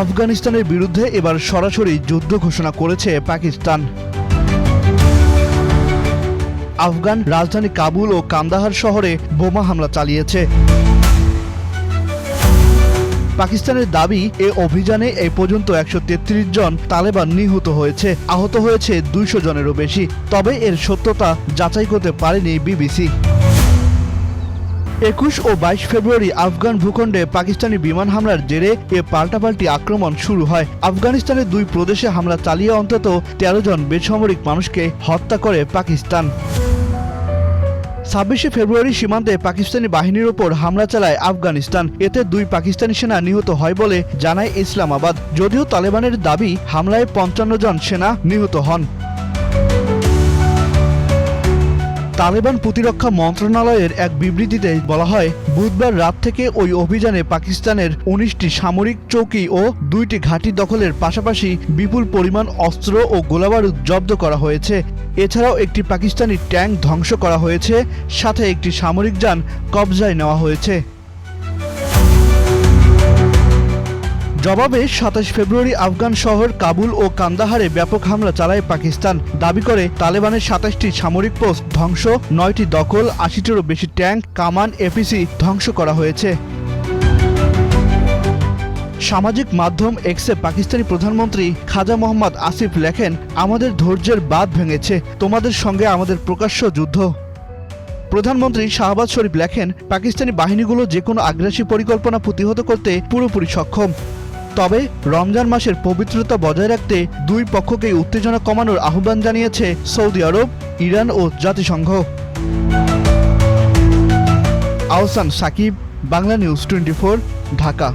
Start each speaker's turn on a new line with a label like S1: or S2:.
S1: আফগানিস্তানের বিরুদ্ধে এবার সরাসরি যুদ্ধ ঘোষণা করেছে পাকিস্তান। আফগান রাজধানী কাবুল ও কান্দাহার শহরে বোমা হামলা চালিয়েছে। পাকিস্তানের দাবি, এ অভিযানে এই পর্যন্ত ১৩৩ জন তালেবান নিহত হয়েছে, আহত হয়েছে ২০০ জনেরও বেশি। তবে এর সত্যতা যাচাই করতে পারেনি বিবিসি। ২১ ও ২২ ফেব্রুয়ারি আফগান ভূখণ্ডে পাকিস্তানি বিমান হামলার জেরে এ পাল্টাপাল্টি আক্রমণ শুরু হয়। আফগানিস্তানের ২ প্রদেশে হামলা চালিয়ে অন্তত ১৩ জন বেসামরিক মানুষকে হত্যা করে পাকিস্তান। ২৬শে ফেব্রুয়ারি সীমান্তে পাকিস্তানি বাহিনীর ওপর হামলা চালায় আফগানিস্তান। এতে ২ পাকিস্তানি সেনা নিহত হয় বলে জানায় ইসলামাবাদ। যদিও তালেবানের দাবি, হামলায় ৫৫ জন সেনা নিহত হন। তালেবান প্রতিরক্ষা মন্ত্রণালয়ের এক বিবৃতিতে বলা হয়, বুধবার রাত থেকে ওই অভিযানে পাকিস্তানের ১৯টি সামরিক চৌকি ও ২টি ঘাঁটি দখলের পাশাপাশি বিপুল পরিমাণ অস্ত্র ও গোলাবারুদ জব্দ করা হয়েছে। এছাড়াও একটি পাকিস্তানি ট্যাঙ্ক ধ্বংস করা হয়েছে, সাথে একটি সামরিক যান কবজায় নেওয়া হয়েছে। জবাবে ২৭ ফেব্রুয়ারি আফগান শহর কাবুল ও কান্দাহারে ব্যাপক হামলা চালায় পাকিস্তান। দাবি করে, তালেবানের ২৭টি সামরিক পোস্ট ধ্বংস, ৯টি দখল, ৮০টিরও বেশি ট্যাঙ্ক, কামান, এপিসি ধ্বংস করা হয়েছে। সামাজিক মাধ্যম এক্সে পাকিস্তানি প্রধানমন্ত্রী খাজা মোহাম্মদ আসিফ লেখেন, আমাদের ধৈর্যের বাঁধ ভেঙেছে, তোমাদের সঙ্গে আমাদের প্রকাশ্য যুদ্ধ। প্রধানমন্ত্রী শাহবাজ শরীফ লেখেন, পাকিস্তানি বাহিনীগুলো যে কোনো আগ্রাসী পরিকল্পনা প্রতিহত করতে পুরোপুরি সক্ষম। তবে রমজান মাসের পবিত্রতা বজায় রাখতে ২ পক্ষকেই উত্তেজনা কমানোর আহ্বান জানিয়েছে সৌদি আরব, ইরান ও জাতিসংঘ। আহসান সাকিব, বাংলা নিউজ 24, ঢাকা।